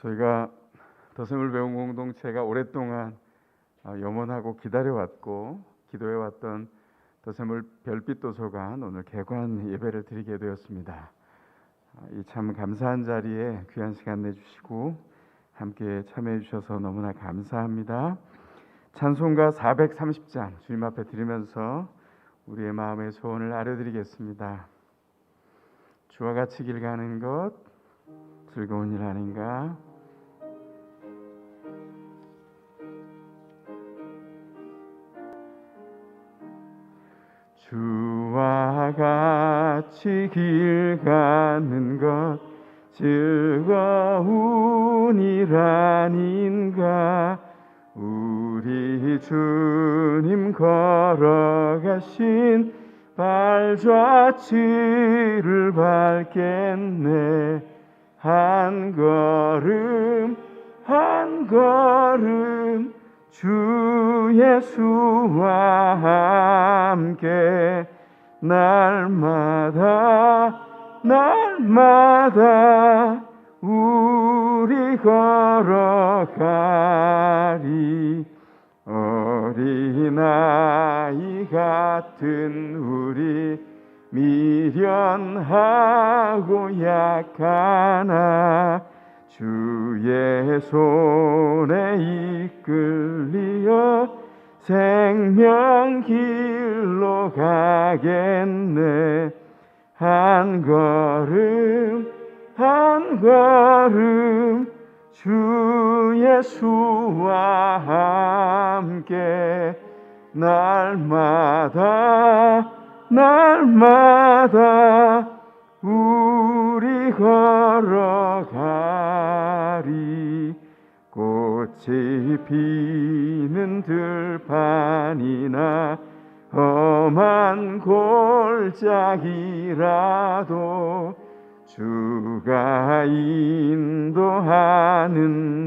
저희가 더샘을 배운 공동체가 오랫동안 염원하고 기다려왔고 기도해왔던 더샘을 별빛 도서관 오늘 개관 예배를 드리게 되었습니다. 이 참 감사한 자리에 귀한 시간 내주시고 함께 참여해 주셔서 너무나 감사합니다. 찬송가 430장 주님 앞에 드리면서 우리의 마음의 소원을 아뢰드리겠습니다. 주와 같이 길 가는 것 즐거운 일 아닌가? 주와 같이 길 가는 것 즐거운 일 아닌가? 우리 주님 걸어가신 발자취를 밟겠네. 한 걸음 한 걸음 주 예수와 함께 날마다 우리 걸어가리. 어린아이 같은 우리 미련하고 약하나 주의 손에 이끌리어 생명 길로 가겠네. 한 걸음 한 걸음 주 예수와 함께 날마다 우리 걸어가리. 꽃이 피는 들판이나 험한 골짜기라도 주가 인도하는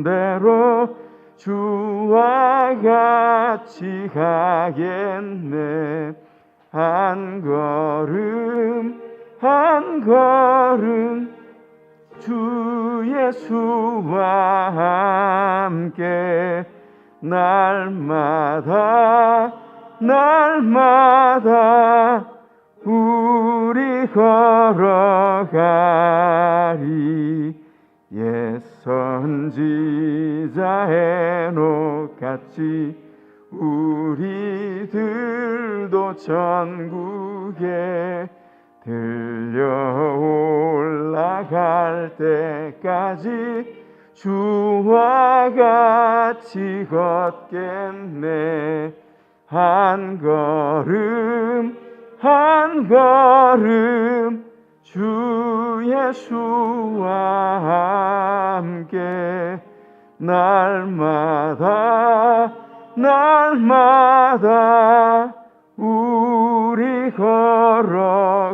대로 주와 같이 가겠네. 한 걸음 한 걸음 주 예수와 함께 날마다 우리 걸어가리. 옛 선지자 에녹같이 우리들도 천국에 들려 올라갈 때까지 주와 같이 걷겠네. 한 걸음 한 걸음 주 예수와 함께 날마다 우리 걸어가리.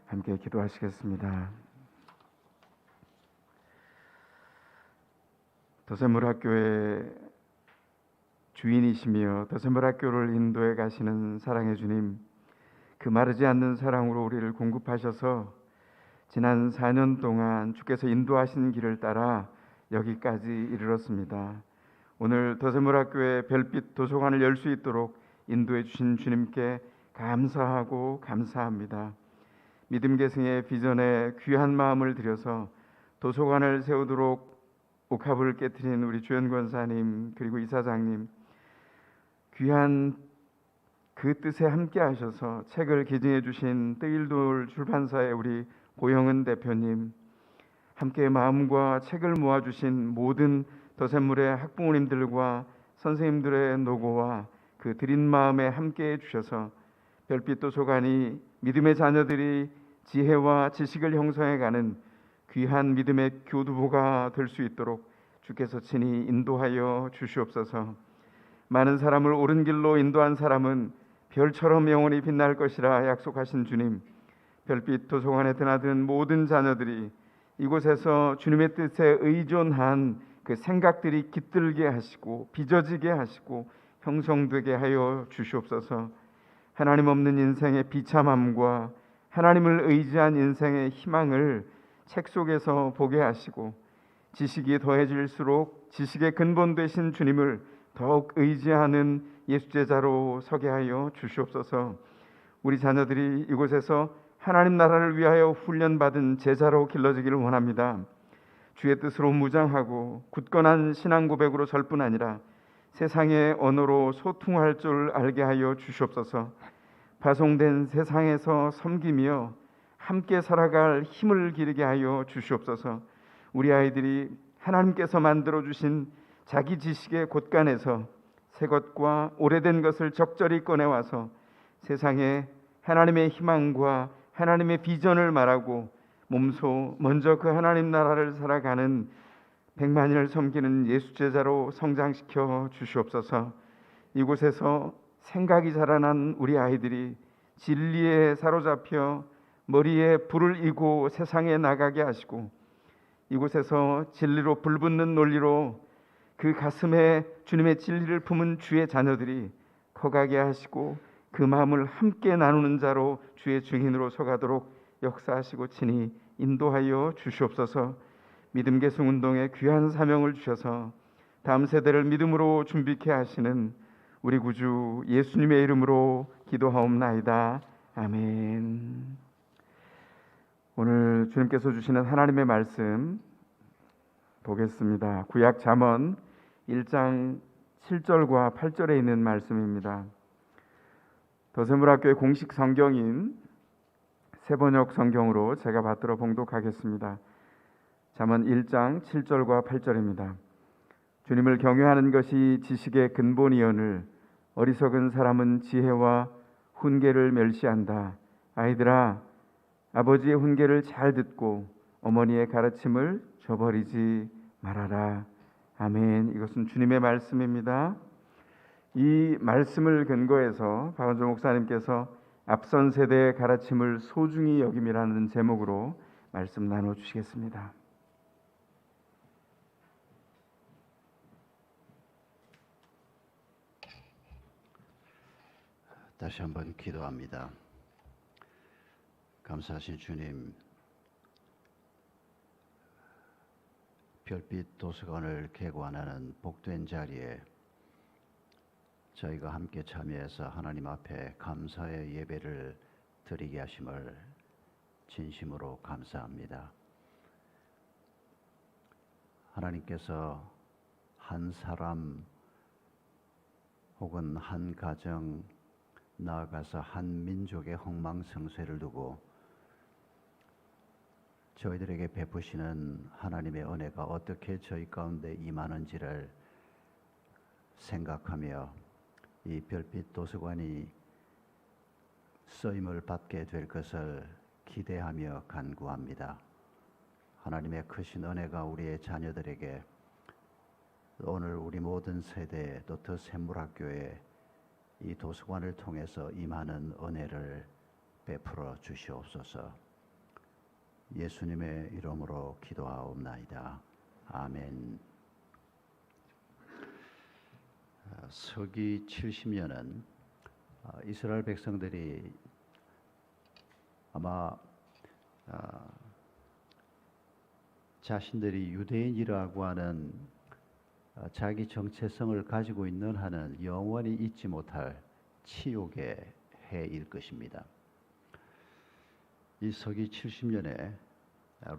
함께 기도하시겠습니다. 더샘물학교의 주인이시며 더샘물학교를 인도해 가시는 사랑의 주님, 그 마르지 않는 사랑으로 우리를 공급하셔서 지난 4년 동안 주께서 인도하신 길을 따라 여기까지 이르렀습니다. 오늘 더샘물학교의 별빛 도서관을 열 수 있도록 인도해 주신 주님께 감사하고 감사합니다. 믿음계승의 비전에 귀한 마음을 들여서 도서관을 세우도록 옥합을 깨트린 우리 주연 권사님 그리고 이사장님, 귀한 그 뜻에 함께 하셔서 책을 기증해 주신 뜨일돌 출판사의 우리 고영은 대표님, 함께 마음과 책을 모아주신 모든 더샘물의 학부모님들과 선생님들의 노고와 그 드린 마음에 함께해 주셔서 별빛 도서관이 믿음의 자녀들이 지혜와 지식을 형성해가는 귀한 믿음의 교두보가 될 수 있도록 주께서 친히 인도하여 주시옵소서. 많은 사람을 옳은 길로 인도한 사람은 별처럼 영원히 빛날 것이라 약속하신 주님, 별빛 도서관에 드나든 모든 자녀들이 이곳에서 주님의 뜻에 의존한 그 생각들이 깃들게 하시고 빚어지게 하시고 형성되게 하여 주시옵소서. 하나님 없는 인생의 비참함과 하나님을 의지한 인생의 희망을 책 속에서 보게 하시고 지식이 더해질수록 지식의 근본 되신 주님을 더욱 의지하는 예수제자로 서게 하여 주시옵소서. 우리 자녀들이 이곳에서 하나님 나라를 위하여 훈련받은 제자로 길러지기를 원합니다. 주의 뜻으로 무장하고 굳건한 신앙 고백으로 설 뿐 아니라 세상의 언어로 소통할 줄 알게 하여 주시옵소서. 파송된 세상에서 섬기며 함께 살아갈 힘을 기르게 하여 주시옵소서. 우리 아이들이 하나님께서 만들어 주신 자기 지식의 곳간에서 새 것과 오래된 것을 적절히 꺼내와서 세상에 하나님의 희망과 하나님의 비전을 말하고 몸소 먼저 그 하나님 나라를 살아가는 백만인을 섬기는 예수 제자로 성장시켜 주시옵소서. 이곳에서 생각이 자라난 우리 아이들이 진리에 사로잡혀 머리에 불을 이고 세상에 나가게 하시고 이곳에서 진리로 불붙는 논리로 그 가슴에 주님의 진리를 품은 주의 자녀들이 커가게 하시고 그 마음을 함께 나누는 자로 주의 증인으로 서가도록 역사하시고 친히 인도하여 주시옵소서. 믿음 계승 운동에 귀한 사명을 주셔서 다음 세대를 믿음으로 준비케 하시는 우리 구주 예수님의 이름으로 기도하옵나이다. 아멘. 오늘 주님께서 주시는 하나님의 말씀 보겠습니다. 구약 잠언 1장 7절과 8절에 있는 말씀입니다. 더세무라교의 공식 성경인 새번역 성경으로 제가 받들어 봉독하겠습니다. 잠언 1장 7절과 8절입니다. 주님을 경외하는 것이 지식의 근본이오늘 어리석은 사람은 지혜와 훈계를 멸시한다. 아이들아, 아버지의 훈계를 잘 듣고 어머니의 가르침을 저버리지 말아라. 아멘. 이것은 주님의 말씀입니다. 이 말씀을 근거해서 박원조 목사님께서 앞선 세대의 가르침을 소중히 여김이라는 제목으로 말씀 나눠주시겠습니다. 다시 한번 기도합니다. 감사하신 주님, 별빛 도서관을 개관하는 복된 자리에 저희가 함께 참여해서 하나님 앞에 감사의 예배를 드리게 하심을 진심으로 감사합니다. 하나님께서 한 사람 혹은 한 가정, 나아가서 한 민족의 흥망성쇠를 두고 저희들에게 베푸시는 하나님의 은혜가 어떻게 저희 가운데 임하는지를 생각하며 이 별빛 도서관이 쓰임을 받게 될 것을 기대하며 간구합니다. 하나님의 크신 은혜가 우리의 자녀들에게 오늘 우리 모든 세대 또 더 샘물학교에 이 도서관을 통해서 임하는 은혜를 베풀어 주시옵소서. 예수님의 이름으로 기도하옵나이다. 아멘. 서기 70년은 이스라엘 백성들이 아마 자신들이 유대인이라고 하는 자기 정체성을 가지고 있는 한은 영원히 잊지 못할 치욕의 해일 것입니다. 이 서기 70년에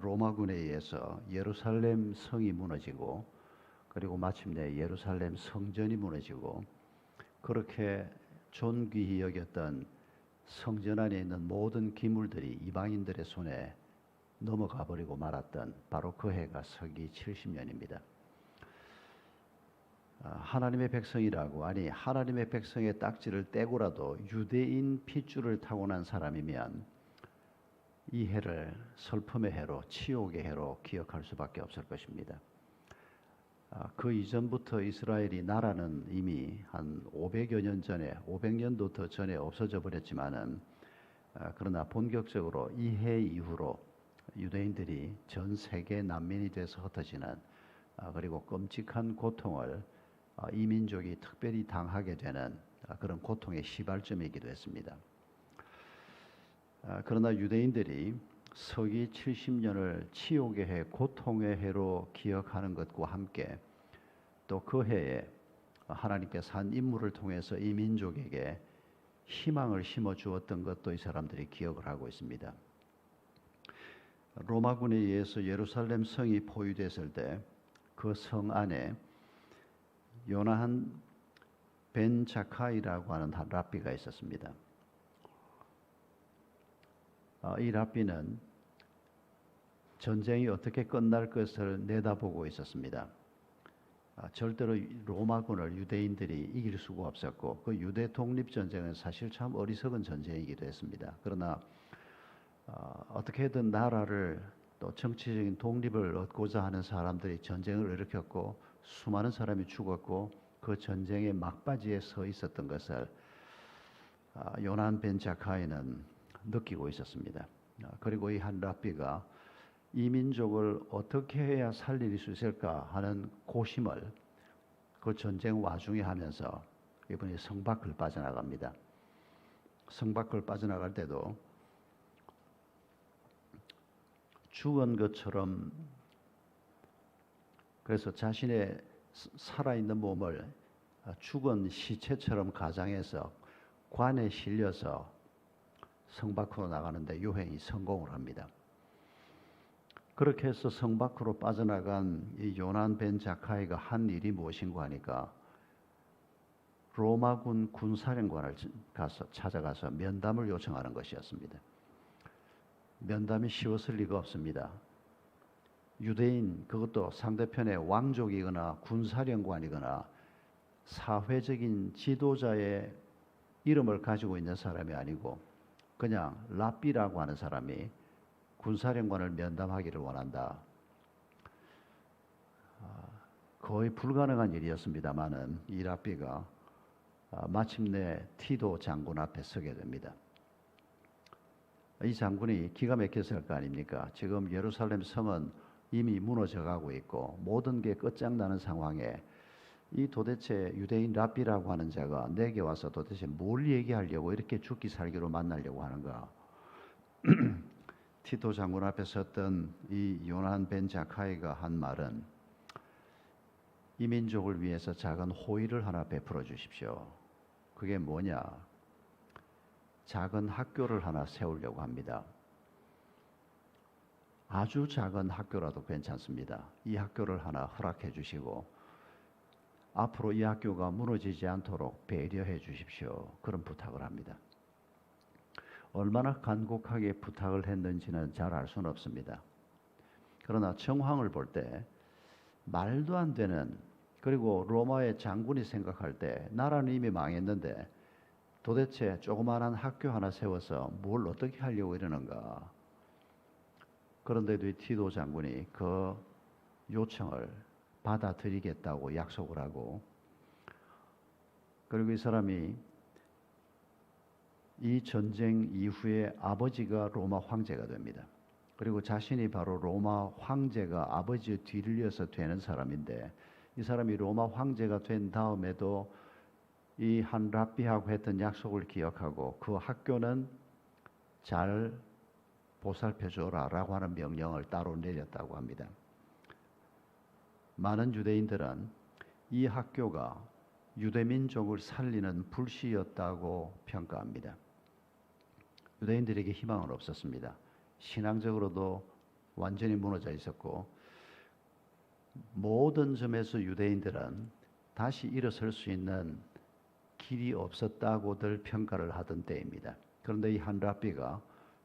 로마군에 의해서 예루살렘 성이 무너지고 그리고 마침내 예루살렘 성전이 무너지고 그렇게 존귀히 여겼던 성전 안에 있는 모든 기물들이 이방인들의 손에 넘어가 버리고 말았던 바로 그 해가 서기 70년입니다. 하나님의 백성이라고, 아니 하나님의 백성의 딱지를 떼고라도 유대인 핏줄을 타고난 사람이면 이 해를 슬픔의 해로, 치욕의 해로 기억할 수밖에 없을 것입니다. 그 이전부터 이스라엘이 나라는 이미 한 500여 년 전에, 500년도 더 전에 없어져 버렸지만은 그러나 본격적으로 이 해 이후로 유대인들이 전 세계 난민이 돼서 흩어지는 그리고 끔찍한 고통을 이 민족이 특별히 당하게 되는 그런 고통의 시발점이기도 했습니다. 그러나 유대인들이 서기 70년을 치욕의 해, 고통의 해로 기억하는 것과 함께 또 그 해에 하나님께서 한 인물을 통해서 이 민족에게 희망을 심어 주었던 것도 이 사람들이 기억을 하고 있습니다. 로마군에 의해서 예루살렘 성이 포위됐을 때 그 성 안에 요나한 벤 자카이라고 하는 한 랍비가 있었습니다. 이 랍비는 전쟁이 어떻게 끝날 것을 내다보고 있었습니다. 절대로 로마군을 유대인들이 이길 수가 없었고 그 유대 독립전쟁은 사실 참 어리석은 전쟁이기도 했습니다. 그러나 어떻게든 나라를 또 정치적인 독립을 얻고자 하는 사람들이 전쟁을 일으켰고 수많은 사람이 죽었고 그 전쟁의 막바지에 서 있었던 것을 요난 벤 자카이는 느끼고 있었습니다. 그리고 이 한 랍비가 이 민족을 어떻게 해야 살릴 수 있을까 하는 고심을 그 전쟁 와중에 하면서 이번에 성 밖을 빠져나갑니다. 성 밖을 빠져나갈 때도 죽은 것처럼 그래서 자신의 살아있는 몸을 죽은 시체처럼 가장해서 관에 실려서 성 밖으로 나가는데 요행이 성공을 합니다. 그렇게 해서 성 밖으로 빠져나간 이 요난 벤 자카이가 한 일이 무엇인가 하니까 로마군 군사령관을 찾아가서 면담을 요청하는 것이었습니다. 면담이 쉬웠을 리가 없습니다. 유대인, 그것도 상대편의 왕족이거나 군사령관이거나 사회적인 지도자의 이름을 가지고 있는 사람이 아니고 그냥 랍비라고 하는 사람이 군사령관을 면담하기를 원한다. 거의 불가능한 일이었습니다마는 이 랍비가 마침내 티도 장군 앞에 서게 됩니다. 이 장군이 기가 막혔을 거 아닙니까? 지금 예루살렘 성은 이미 무너져 가고 있고 모든 게 끝장나는 상황에 이 도대체 유대인 랍비라고 하는 자가 내게 와서 도대체 뭘 얘기하려고 이렇게 죽기 살기로 만나려고 하는가? 티도 장군 앞에 섰던 이 요난 벤 자카이가 한 말은 이 민족을 위해서 작은 호의를 하나 베풀어 주십시오. 그게 뭐냐? 작은 학교를 하나 세우려고 합니다. 아주 작은 학교라도 괜찮습니다. 이 학교를 하나 허락해 주시고 앞으로 이 학교가 무너지지 않도록 배려해 주십시오. 그런 부탁을 합니다. 얼마나 간곡하게 부탁을 했는지는 잘 알 수는 없습니다. 그러나 정황을 볼 때 말도 안 되는, 그리고 로마의 장군이 생각할 때 나라는 이미 망했는데 도대체 조그마한 학교 하나 세워서 뭘 어떻게 하려고 이러는가. 그런데도 이 티도 장군이 그 요청을 받아들이겠다고 약속을 하고, 그리고 이 사람이 이 전쟁 이후에 아버지가 로마 황제가 됩니다. 그리고 자신이 바로 로마 황제가 아버지의 뒤를 이어서 되는 사람인데, 이 사람이 로마 황제가 된 다음에도 이 한 랍비하고 했던 약속을 기억하고 그 학교는 잘 보살펴 줘라라고 하는 명령을 따로 내렸다고 합니다. 많은 유대인들은 이 학교가 유대민족을 살리는 불씨였다고 평가합니다. 유대인들에게 희망은 없었습니다. 신앙적으로도 완전히 무너져 있었고 모든 점에서 유대인들은 다시 일어설 수 있는 길이 없었다고들 평가를 하던 때입니다. 그런데 이 한 랍비가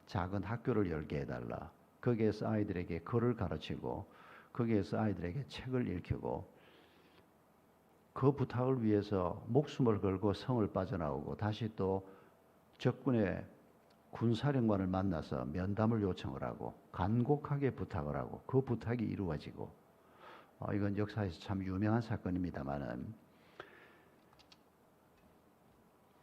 작은 학교를 열게 해달라. 거기에서 아이들에게 글을 가르치고 거기에서 아이들에게 책을 읽히고 그 부탁을 위해서 목숨을 걸고 성을 빠져나오고 다시 또 적군의 군사령관을 만나서 면담을 요청을 하고 간곡하게 부탁을 하고 그 부탁이 이루어지고 이건 역사에서 참 유명한 사건입니다만은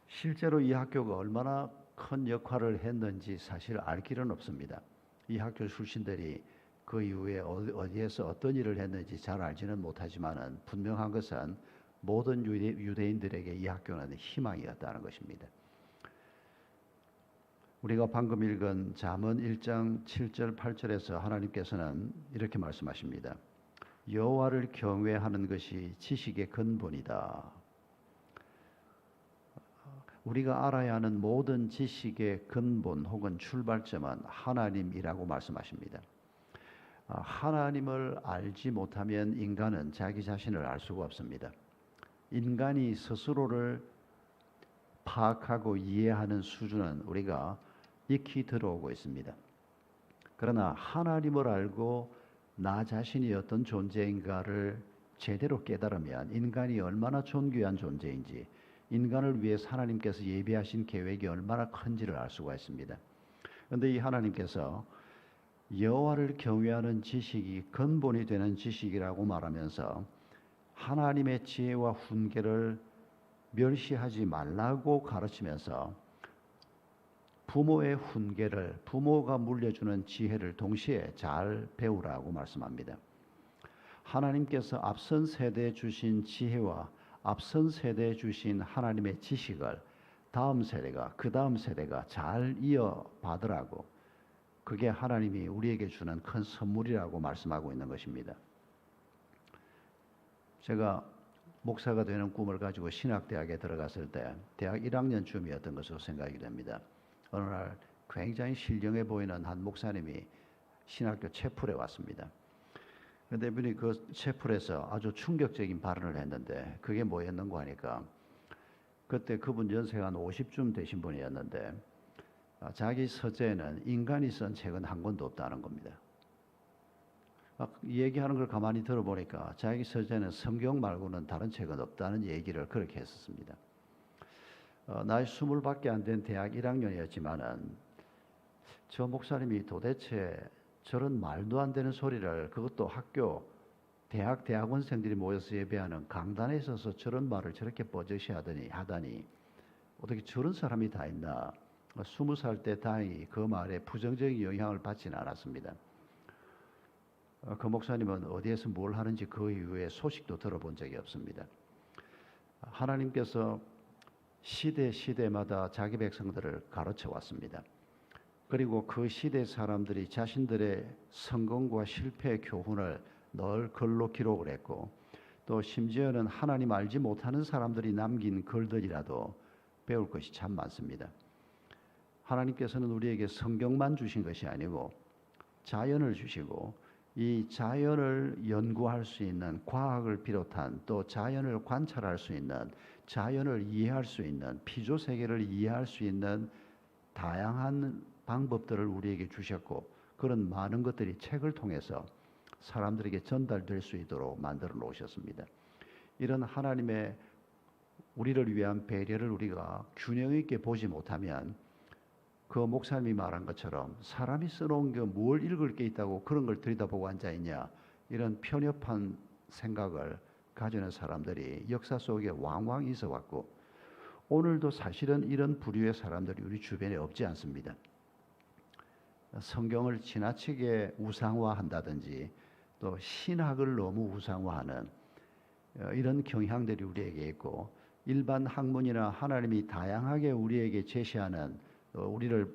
실제로 이 학교가 얼마나 큰 역할을 했는지 사실 알 길은 없습니다. 이 학교 출신들이 그 이후에 어디에서 어떤 일을 했는지 잘 알지는 못하지만은 분명한 것은 모든 유대인들에게 이 학교는 희망이었다는 것입니다. 우리가 방금 읽은 잠언 1장 7절 8절에서 하나님께서는 이렇게 말씀하십니다. 여호와를 경외하는 것이 지식의 근본이다. 우리가 알아야 하는 모든 지식의 근본 혹은 출발점은 하나님이라고 말씀하십니다. 하나님을 알지 못하면 인간은 자기 자신을 알 수가 없습니다. 인간이 스스로를 파악하고 이해하는 수준은 우리가 익히 들어오고 있습니다. 그러나 하나님을 알고 나 자신이 어떤 존재인가를 제대로 깨달으면 인간이 얼마나 존귀한 존재인지, 인간을 위해서 하나님께서 예비하신 계획이 얼마나 큰지를 알 수가 있습니다. 그런데 이 하나님께서 여호와를 경외하는 지식이 근본이 되는 지식이라고 말하면서 하나님의 지혜와 훈계를 멸시하지 말라고 가르치면서 부모의 훈계를, 부모가 물려주는 지혜를 동시에 잘 배우라고 말씀합니다. 하나님께서 앞선 세대에 주신 지혜와 앞선 세대에 주신 하나님의 지식을 다음 세대가, 그 다음 세대가 잘 이어받으라고, 그게 하나님이 우리에게 주는 큰 선물이라고 말씀하고 있는 것입니다. 제가 목사가 되는 꿈을 가지고 신학대학에 들어갔을 때 대학 1학년쯤이었던 것으로 생각이 됩니다. 어느 날 굉장히 신령해 보이는 한 목사님이 신학교 채플에 왔습니다. 그런데 이분이 그 채플에서 아주 충격적인 발언을 했는데, 그게 뭐였는가 하니까 그때 그분 연세가 한 50쯤 되신 분이었는데 자기 서재에는 인간이 쓴 책은 한 권도 없다는 겁니다. 얘기하는 걸 가만히 들어보니까 자기 서재는 성경 말고는 다른 책은 없다는 얘기를 그렇게 했었습니다. 나이 20밖에 안 된 대학 1학년이었지만은 저 목사님이 도대체 저런 말도 안 되는 소리를, 그것도 학교 대학원생들이 모여서 예배하는 강단에 있어서 저런 말을 저렇게 뻗으시 하다니 어떻게 저런 사람이 다 있나. 20살 때 다행히 그 말에 부정적인 영향을 받지는 않았습니다. 그 목사님은 어디에서 뭘 하는지 그 이후에 소식도 들어본 적이 없습니다. 하나님께서 시대마다 자기 백성들을 가르쳐 왔습니다. 그리고 그 시대 사람들이 자신들의 성공과 실패의 교훈을 늘 글로 기록을 했고, 또 심지어는 하나님 알지 못하는 사람들이 남긴 글들이라도 배울 것이 참 많습니다. 하나님께서는 우리에게 성경만 주신 것이 아니고 자연을 주시고, 이 자연을 연구할 수 있는 과학을 비롯한, 또 자연을 관찰할 수 있는, 자연을 이해할 수 있는, 피조 세계를 이해할 수 있는 다양한 방법들을 우리에게 주셨고, 그런 많은 것들이 책을 통해서 사람들에게 전달될 수 있도록 만들어 놓으셨습니다. 이런 하나님의 우리를 위한 배려를 우리가 균형 있게 보지 못하면 그 목사님이 말한 것처럼 사람이 써놓은 게 뭘 읽을 게 있다고 그런 걸 들여다보고 앉아있냐, 이런 편협한 생각을 가지는 사람들이 역사 속에 왕왕 있어 왔고, 오늘도 사실은 이런 부류의 사람들이 우리 주변에 없지 않습니다. 성경을 지나치게 우상화한다든지 또 신학을 너무 우상화하는 이런 경향들이 우리에게 있고, 일반 학문이나 하나님이 다양하게 우리에게 제시하는, 우리를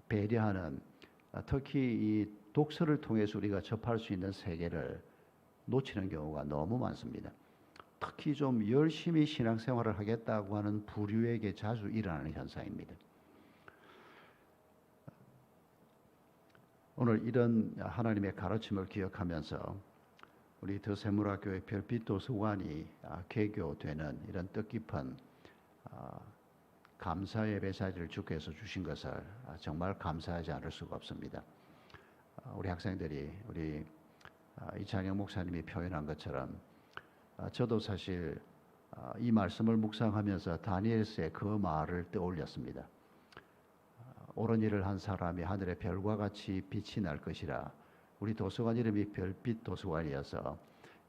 배려하는, 특히 이 독서를 통해서 우리가 접할 수 있는 세계를 놓치는 경우가 너무 많습니다. 특히 좀 열심히 신앙생활을 하겠다고 하는 부류에게 자주 일어나는 현상입니다. 오늘 이런 하나님의 가르침을 기억하면서 우리 더세무라교회 별빛 도서관이 개교되는 이런 뜻깊은 감사 예배 자리를 주께서 주신 것을 정말 감사하지 않을 수가 없습니다. 우리 학생들이 우리 이찬영 목사님이 표현한 것처럼 저도 사실 이 말씀을 묵상하면서 다니엘서의 그 말을 떠올렸습니다. 옳은 일을 한 사람이 하늘의 별과 같이 빛이 날 것이라. 우리 도서관 이름이 별빛 도서관이어서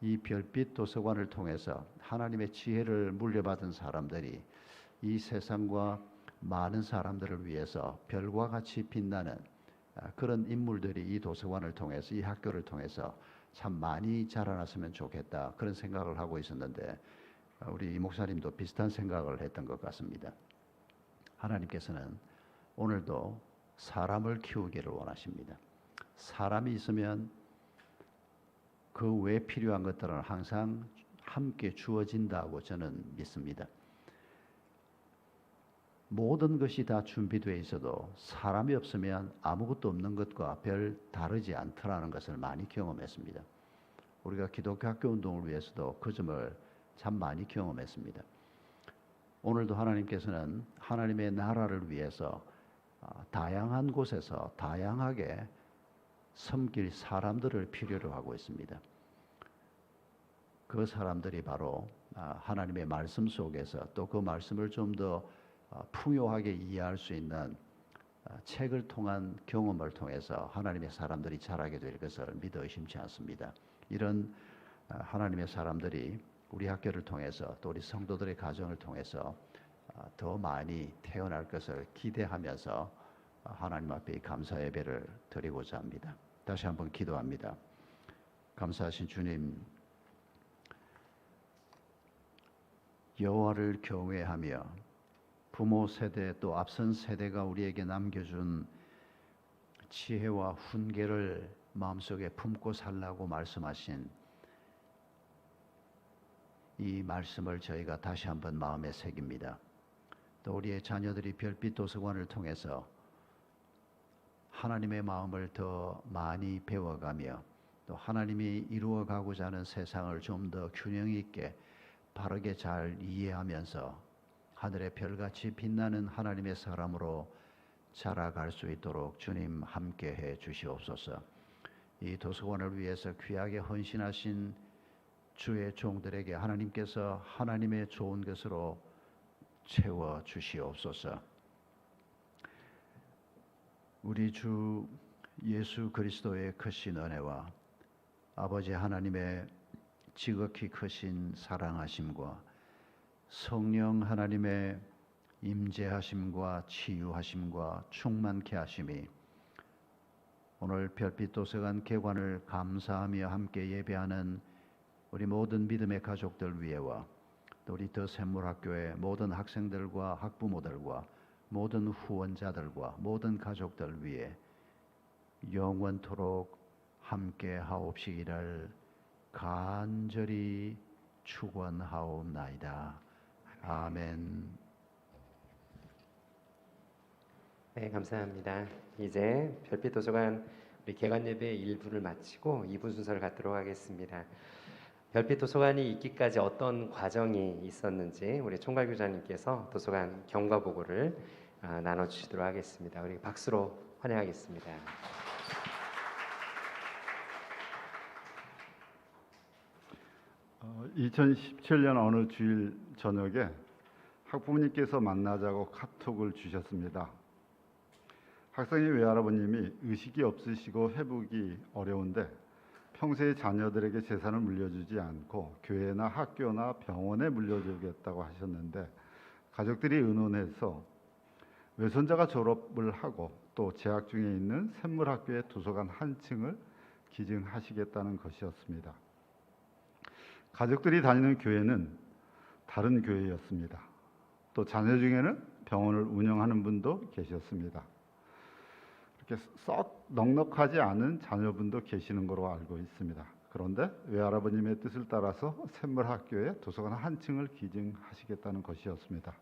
이 별빛 도서관을 통해서 하나님의 지혜를 물려받은 사람들이 이 세상과 많은 사람들을 위해서 별과 같이 빛나는 그런 인물들이 이 도서관을 통해서, 이 학교를 통해서 참 많이 자라났으면 좋겠다, 그런 생각을 하고 있었는데 우리 이 목사님도 비슷한 생각을 했던 것 같습니다. 하나님께서는 오늘도 사람을 키우기를 원하십니다. 사람이 있으면 그 외에 필요한 것들은 항상 함께 주어진다고 저는 믿습니다. 모든 것이 다 준비되어 있어도 사람이 없으면 아무것도 없는 것과 별 다르지 않더라는 것을 많이 경험했습니다. 우리가 기독교 학교 운동을 위해서도 그 점을 참 많이 경험했습니다. 오늘도 하나님께서는 하나님의 나라를 위해서 다양한 곳에서 다양하게 섬길 사람들을 필요로 하고 있습니다. 그 사람들이 바로 하나님의 말씀 속에서 또 그 말씀을 좀 더 풍요하게 이해할 수 있는 책을 통한 경험을 통해서 하나님의 사람들이 자라게 될 것을 믿어 의심치 않습니다. 이런 하나님의 사람들이 우리 학교를 통해서 또 우리 성도들의 가정을 통해서 더 많이 태어날 것을 기대하면서 하나님 앞에 감사 예배를 드리고자 합니다. 다시 한번 기도합니다. 감사하신 주님, 여호와를 경외하며 부모 세대 또 앞선 세대가 우리에게 남겨준 지혜와 훈계를 마음속에 품고 살라고 말씀하신 이 말씀을 저희가 다시 한번 마음에 새깁니다. 또 우리의 자녀들이 별빛 도서관을 통해서 하나님의 마음을 더 많이 배워가며 또 하나님이 이루어가고자 하는 세상을 좀 더 균형 있게 바르게 잘 이해하면서 하늘의 별같이 빛나는 하나님의 사람으로 자라갈 수 있도록 주님 함께해 주시옵소서. 이 도서관을 위해서 귀하게 헌신하신 주의 종들에게 하나님께서 하나님의 좋은 것으로 채워 주시옵소서. 우리 주 예수 그리스도의 크신 은혜와 아버지 하나님의 지극히 크신 사랑하심과 성령 하나님의 임재하심과 치유하심과 충만케 하심이 오늘 별빛 도서관 개관을 감사하며 함께 예배하는 우리 모든 믿음의 가족들 위에와 또 우리 더 샘물학교의 모든 학생들과 학부모들과 모든 후원자들과 모든 가족들 위에 영원토록 함께 하옵시기를 간절히 축원하옵나이다. 아멘. 네, 감사합니다. 이제 별빛 도서관 우리 개관 예배 1부를 마치고 2부 순서를 갖도록 하겠습니다. 별빛 도서관이 있기까지 어떤 과정이 있었는지 우리 총괄교장님께서 도서관 경과 보고를 나눠주시도록 하겠습니다. 우리 박수로 환영하겠습니다. 어, 2017년 어느 주일 저녁에 학부모님께서 만나자고 카톡을 주셨습니다. 학생의 외할아버님이 의식이 없으시고 회복이 어려운데 평소에 자녀들에게 재산을 물려주지 않고 교회나 학교나 병원에 물려주겠다고 하셨는데 가족들이 의논해서 외손자가 졸업을 하고 또 재학 중에 있는 샘물학교의 도서관 한 층을 기증하시겠다는 것이었습니다. 가족들이 다니는 교회는 다른 교회였습니다. 또 자녀 중에는 병원을 운영하는 분도 계셨습니다. 이렇게 썩 넉넉하지 않은 자녀분도 계시는 거로 알고 있습니다. 그런데 외할아버님의 뜻을 따라서 샘물학교에 도서관 한 층을 기증하시겠다는 것이었습니다.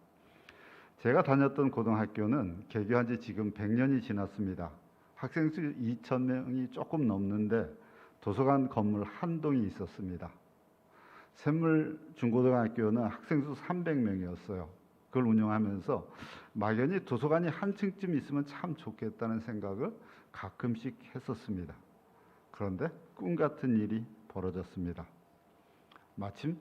제가 다녔던 고등학교는 개교한 지 지금 100년이 지났습니다. 학생 수 2,000명이 조금 넘는데 도서관 건물 한 동이 있었습니다. 샘물 중고등학교는 학생 수 300명이었어요. 그걸 운영하면서 막연히 도서관이 한 층쯤 있으면 참 좋겠다는 생각을 가끔씩 했었습니다. 그런데 꿈 같은 일이 벌어졌습니다. 마침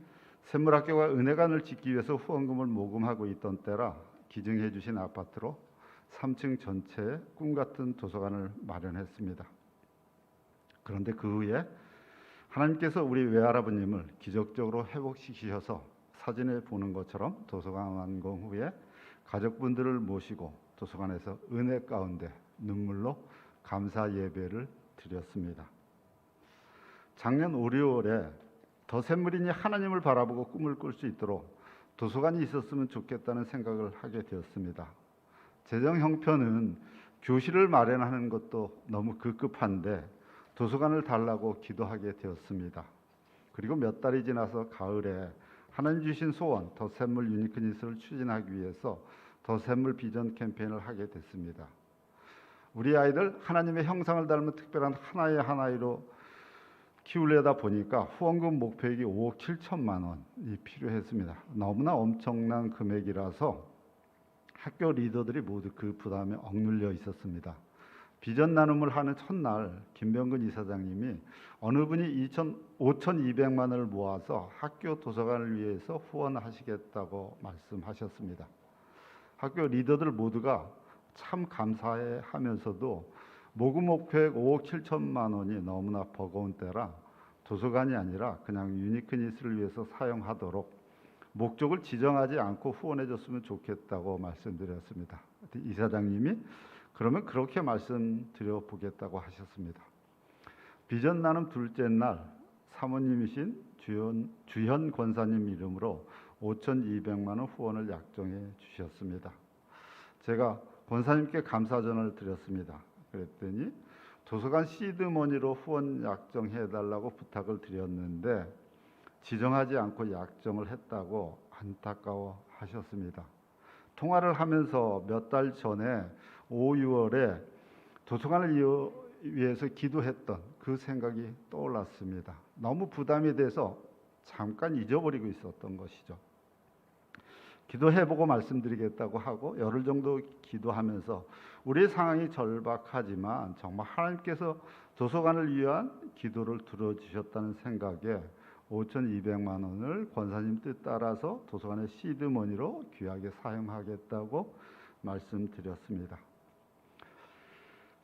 샘물학교가 은혜관을 짓기 위해서 후원금을 모금하고 있던 때라 기증해 주신 아파트로 3층 전체에 꿈 같은 도서관을 마련했습니다. 그런데 그 후에 하나님께서 우리 외할아버님을 기적적으로 회복시키셔서 사진에 보는 것처럼 도서관 완공 후에 가족분들을 모시고 도서관에서 은혜 가운데 눈물로 감사 예배를 드렸습니다. 작년 5, 6월에 더 샘물이니 하나님을 바라보고 꿈을 꿀 수 있도록 도서관이 있었으면 좋겠다는 생각을 하게 되었습니다. 재정 형편은 교실을 마련하는 것도 너무 급급한데 도서관을 달라고 기도하게 되었습니다. 그리고 몇 달이 지나서 가을에 하나님 주신 소원 더 샘물 유니크니스를 추진하기 위해서 더 샘물 비전 캠페인을 하게 됐습니다. 우리 아이들 하나님의 형상을 닮은 특별한 하나의 하나이로 키우려다 보니까 후원금 목표액이 5억 7천만 원이 필요했습니다. 너무나 엄청난 금액이라서 학교 리더들이 모두 그 부담에 억눌려 있었습니다. 비전 나눔을 하는 첫날 김병근 이사장님이 어느 분이 5,200만 원을 모아서 학교 도서관을 위해서 후원하시겠다고 말씀하셨습니다. 학교 리더들 모두가 참 감사해 하면서도 모금 목표액 5억 7천만 원이 너무나 버거운 때라 도서관이 아니라 그냥 유니크니스를 위해서 사용하도록 목적을 지정하지 않고 후원해 줬으면 좋겠다고 말씀드렸습니다. 이사장님이 그러면 그렇게 말씀드려 보겠다고 하셨습니다. 비전 나눔 둘째 날 사모님이신 주현 권사님 이름으로 5,200만 원 후원을 약정해 주셨습니다. 제가 권사님께 감사 전화를 드렸습니다. 그랬더니 도서관 시드머니로 후원 약정해 달라고 부탁을 드렸는데 지정하지 않고 약정을 했다고 안타까워 하셨습니다. 통화를 하면서 몇 달 전에 5, 6월에 도서관을 위해서 기도했던 그 생각이 떠올랐습니다. 너무 부담이 돼서 잠깐 잊어버리고 있었던 것이죠. 기도해보고 말씀드리겠다고 하고 열흘 정도 기도하면서 우리의 상황이 절박하지만 정말 하나님께서 도서관을 위한 기도를 들어주셨다는 생각에 5,200만 원을 권사님 뜻 따라서 도서관의 시드머니로 귀하게 사용하겠다고 말씀드렸습니다.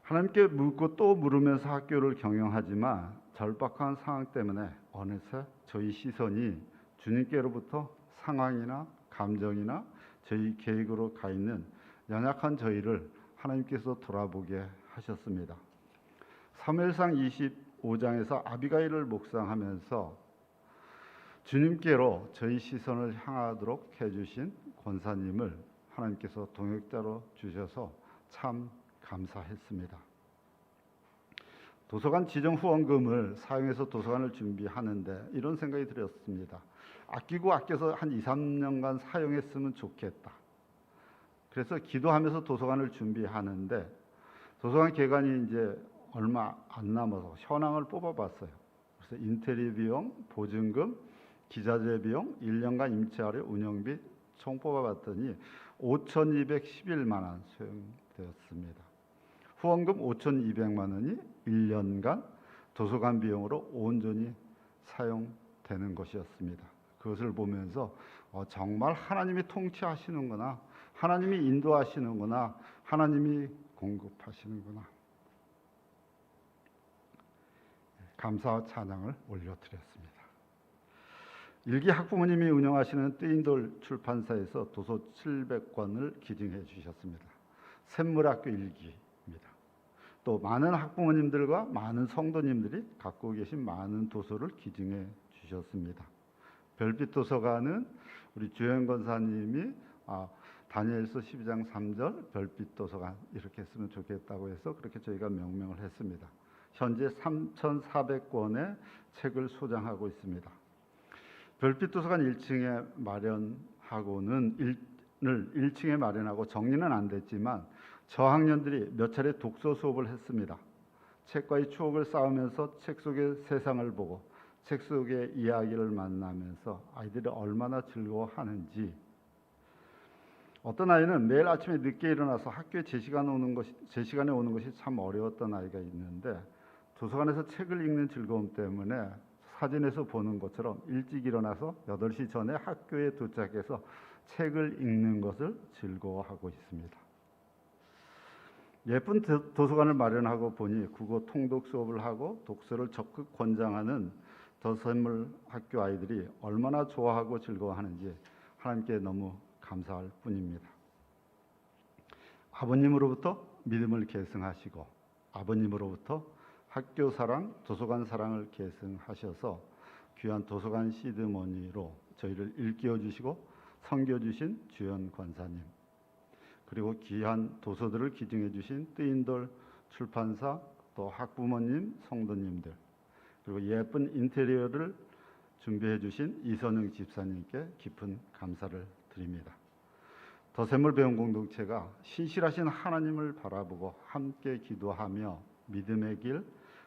하나님께 묻고 또 물으면서 학교를 경영하지만 절박한 상황 때문에 어느새 저희 시선이 주님께로부터 상황이나 감정이나 저희 계획으로 가 있는 연약한 저희를 하나님께서 돌아보게 하셨습니다. 사무엘상 25장에서 아비가일을 묵상하면서 주님께로 저희 시선을 향하도록 해주신 권사님을 하나님께서 동역자로 주셔서 참 감사했습니다. 도서관 지정 후원금을 사용해서 도서관을 준비하는데 이런 생각이 들었습니다. 아껴서 한 2, 3년간 사용했으면 좋겠다. 그래서 기도하면서 도서관을 준비하는데 도서관 개관이 이제 얼마 안 남아서 현황을 뽑아봤어요. 그래서 인테리어 비용, 보증금, 기자재 비용, 1년간 임차료, 운영비 총 뽑아봤더니 5,211만 원 소용되었습니다. 후원금 5,200만 원이 1년간 도서관 비용으로 온전히 사용되는 것이었습니다. 그것을 보면서 정말 하나님이 통치하시는구나, 하나님이 인도하시는구나, 하나님이 공급하시는구나. 감사와 찬양을 올려드렸습니다. 일기 학부모님이 운영하시는 뜨인돌 출판사에서 도서 700권을 기증해 주셨습니다. 샘물학교 일기입니다. 또 많은 학부모님들과 많은 성도님들이 갖고 계신 많은 도서를 기증해 주셨습니다. 별빛 도서관은 우리 주현 권사님이 다니엘서 12장 3절 별빛 도서관 이렇게 했으면 좋겠다고 해서 그렇게 저희가 명명을 했습니다. 현재 3,400권의 책을 소장하고 있습니다. 별빛 도서관 1층에 마련하고는 1층에 마련하고 정리는 안 됐지만 저학년들이 몇 차례 독서 수업을 했습니다. 책과의 추억을 쌓으면서 책 속의 세상을 보고 책 속의 이야기를 만나면서 아이들이 얼마나 즐거워하는지. 어떤 아이는 매일 아침에 늦게 일어나서 학교에 제 시간에 오는 것이 참 어려웠던 아이가 있는데 도서관에서 책을 읽는 즐거움 때문에 사진에서 보는 것처럼 일찍 일어나서 8시 전에 학교에 도착해서 책을 읽는 것을 즐거워하고 있습니다. 예쁜 도서관을 마련하고 보니 국어 통독 수업을 하고 독서를 적극 권장하는 더샘물 학교 아이들이 얼마나 좋아하고 즐거워하는지 하나님께 너무 감사할 뿐입니다. 아버님으로부터 믿음을 계승하시고 아버님으로부터 학교 사랑, 도서관 사랑을 계승하셔서 귀한 도서관 시드머니로 저희를 일깨워 주시고 섬겨 주신 주현 권사님, 그리고 귀한 도서들을 기증해 주신 뜨인돌 출판사, 또 학부모님, 성도님들, 그리고 예쁜 인테리어를 준비해 주신 이선영 집사님께 깊은 감사를 드립니다. 더샘물 배움 공동체가 신실하신 하나님을 바라보고 함께 기도하며 믿음의 길,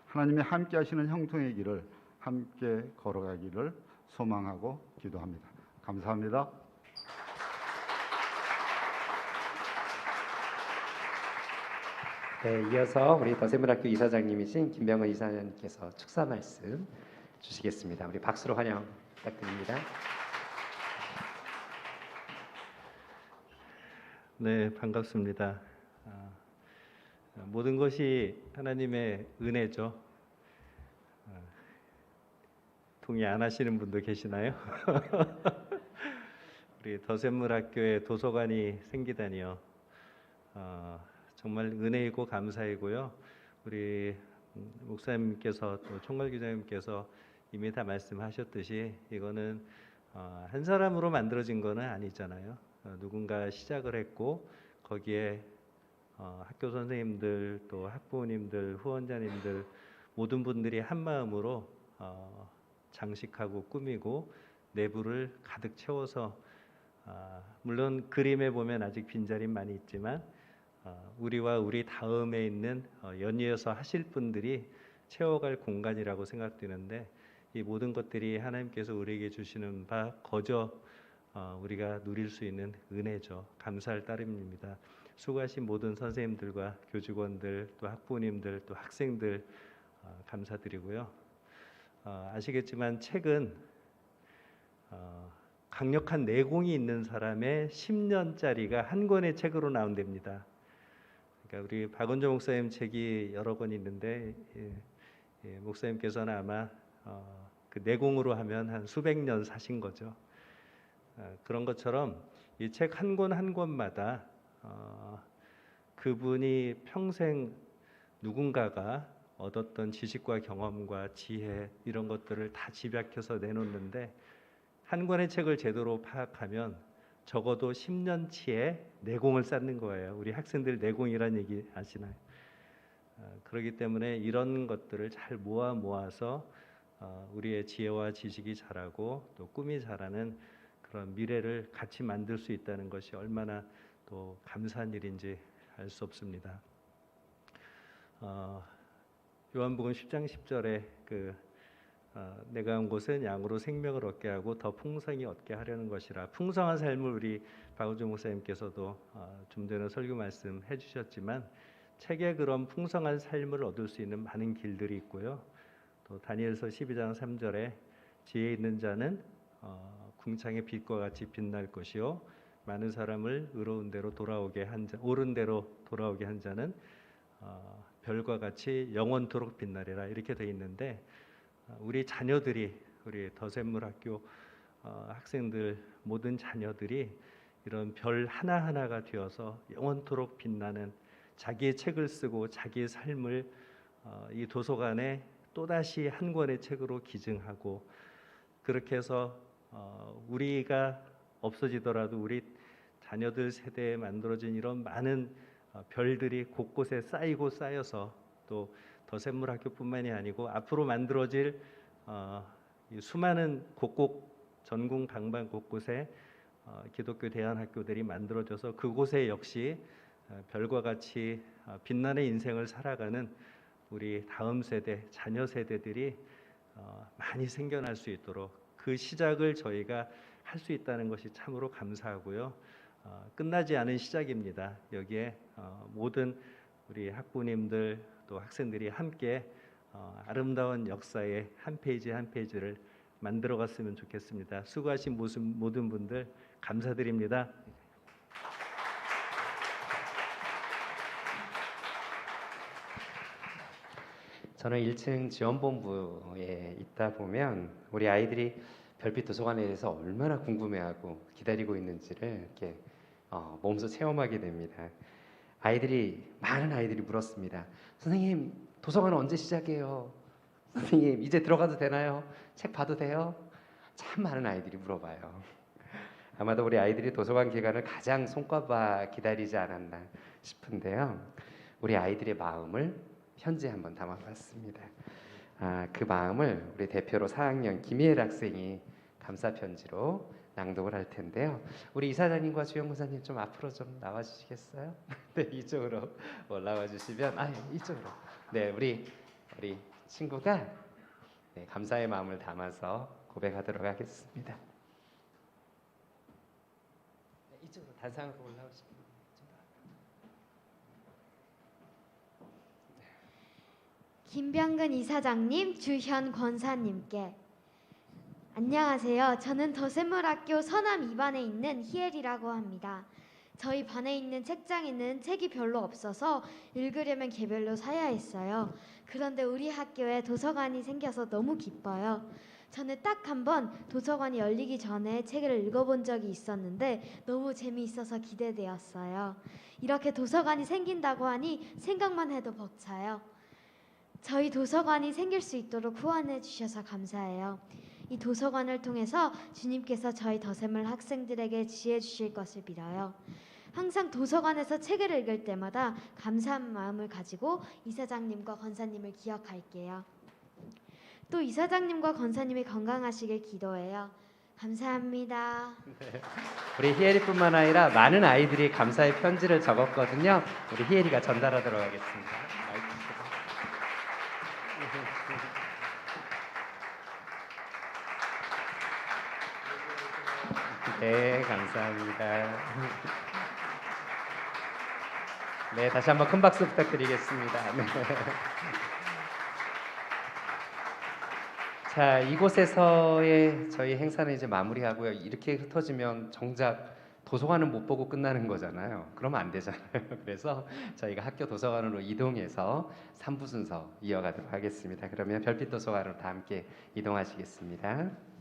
하나님이 함께 하시는 형통의 길을 함께 걸어가기를 소망하고 기도합니다. 감사합니다. 네, 이어서 우리 더샘물학교 이사장님이신 김병헌 이사장님께서 축사 말씀 주시겠습니다. 우리 박수로 환영 부탁드립니다. 네, 반갑습니다. 모든 것이 하나님의 은혜죠. 동의 안 하시는 분도 계시나요? 우리 더샘물학교에 도서관이 생기다니요. 정말 은혜이고 감사이고요. 우리 목사님께서 또 총괄기자님께서 이미 다 말씀하셨듯이 이거는 한 사람으로 만들어진 거는 아니잖아요. 누군가 시작을 했고 거기에 학교 선생님들 또 학부모님들 후원자님들 모든 분들이 한 마음으로 장식하고 꾸미고 내부를 가득 채워서 물론 그림에 보면 아직 빈자리 많이 있지만 우리와 우리 다음에 있는 연이어서 하실 분들이 채워갈 공간이라고 생각되는데 이 모든 것들이 하나님께서 우리에게 주시는 바 거저 우리가 누릴 수 있는 은혜죠. 감사할 따름입니다. 수고하신 모든 선생님들과 교직원들 또 학부모님들 또 학생들 감사드리고요. 아시겠지만 책은 강력한 내공이 있는 사람의 10년짜리가 한 권의 책으로 나온답니다. 그러니까 우리 박원조 목사님 책이 여러 권 있는데 목사님께서는 아마 그 내공으로 하면 한 수백 년 사신 거죠. 그런 것처럼 이 책 한 권 한 권마다 그분이 평생 누군가가 얻었던 지식과 경험과 지혜 이런 것들을 다 집약해서 내놓는데 한 권의 책을 제대로 파악하면 적어도 10년치의 내공을 쌓는 거예요. 우리 학생들 내공이란 얘기 아시나요? 그렇기 때문에 이런 것들을 잘 모아서 우리의 지혜와 지식이 자라고 또 꿈이 자라는 그런 미래를 같이 만들 수 있다는 것이 얼마나 또 감사한 일인지 알 수 없습니다. 요한복음 10장 10절에 내가 온 곳은 양으로 생명을 얻게 하고 더 풍성히 얻게 하려는 것이라. 풍성한 삶을 우리 박우주 목사님께서도 좀 전에 설교 말씀해 주셨지만 책에 그런 풍성한 삶을 얻을 수 있는 많은 길들이 있고요. 또 다니엘서 12장 3절에 지혜 있는 자는 궁창의 빛과 같이 빛날 것이요 많은 사람을 의로운 대로 돌아오게 한 자, 옳은 대로 돌아오게 한 자는 별과 같이 영원토록 빛나리라 이렇게 돼 있는데 우리 자녀들이 우리 더샘물학교 학생들 모든 자녀들이 이런 별 하나하나가 되어서 영원토록 빛나는 자기의 책을 쓰고 자기의 삶을 이 도서관에 또다시 한 권의 책으로 기증하고 그렇게 해서 우리가 없어지더라도 우리 자녀들 세대에 만들어진 이런 많은 별들이 곳곳에 쌓이고 쌓여서 또 더샘물학교뿐만이 아니고 앞으로 만들어질 이 수많은 곳곳 전국 방방 곳곳에 기독교 대안학교들이 만들어져서 그곳에 역시 별과 같이 빛나는 인생을 살아가는 우리 다음 세대 자녀 세대들이 많이 생겨날 수 있도록 그 시작을 저희가 할 수 있다는 것이 참으로 감사하고요. 끝나지 않은 시작입니다. 여기에 모든 우리 학부모님들 또 학생들이 함께 아름다운 역사의 한 페이지 한 페이지를 만들어갔으면 좋겠습니다. 수고하신 모든 분들 감사드립니다. 저는 1층 지원본부에 있다 보면 우리 아이들이 별빛 도서관에 대해서 얼마나 궁금해하고 기다리고 있는지를 이렇게 몸소 체험하게 됩니다. 많은 아이들이 물었습니다. 선생님, 도서관은 언제 시작해요? 선생님, 이제 들어가도 되나요? 책 봐도 돼요? 참 많은 아이들이 물어봐요. 아마도 우리 아이들이 도서관 개관을 가장 손꼽아 기다리지 않았나 싶은데요. 우리 아이들의 마음을 편지에 한번 담아봤습니다. 그 마음을 우리 대표로 4학년 김희엘 학생이 감사 편지로 낭독을 할 텐데요. 우리 이사장님과 주영 목사님 좀 앞으로 좀 나와 주시겠어요? 네, 이쪽으로 올라와 주시면 이쪽으로. 네, 우리 친구가 네, 감사의 마음을 담아서 고백하도록 하겠습니다. 네, 이쪽으로 단상으로 올라오시면 김병근 이사장님, 주현 권사님께 안녕하세요. 저는 더샘물학교 서남 2반에 있는 희엘이라고 합니다. 저희 반에 있는 책장에는 책이 별로 없어서 읽으려면 개별로 사야 했어요. 그런데 우리 학교에 도서관이 생겨서 너무 기뻐요. 저는 딱 한 번 도서관이 열리기 전에 책을 읽어본 적이 있었는데 너무 재미있어서 기대되었어요. 이렇게 도서관이 생긴다고 하니 생각만 해도 벅차요. 저희 도서관이 생길 수 있도록 후원해 주셔서 감사해요. 이 도서관을 통해서 주님께서 저희 더샘물 학생들에게 지혜 주실 것을 빌어요. 항상 도서관에서 책을 읽을 때마다 감사한 마음을 가지고 이사장님과 권사님을 기억할게요. 또 이사장님과 권사님이 건강하시길 기도해요. 감사합니다. 우리 희엘이뿐만 아니라 많은 아이들이 감사의 편지를 적었거든요. 우리 희엘이가 전달하도록 하겠습니다. 네, 감사합니다. 네, 다시 한번 큰 박수 부탁드리겠습니다. 네. 자, 이곳에서의 저희 행사는 이제 마무리하고요. 이렇게 흩어지면 정작 도서관은 못 보고 끝나는 거잖아요. 그러면 안 되잖아요. 그래서 저희가 학교 도서관으로 이동해서 3부 순서 이어가도록 하겠습니다. 그러면 별빛 도서관으로 다 함께 이동하시겠습니다.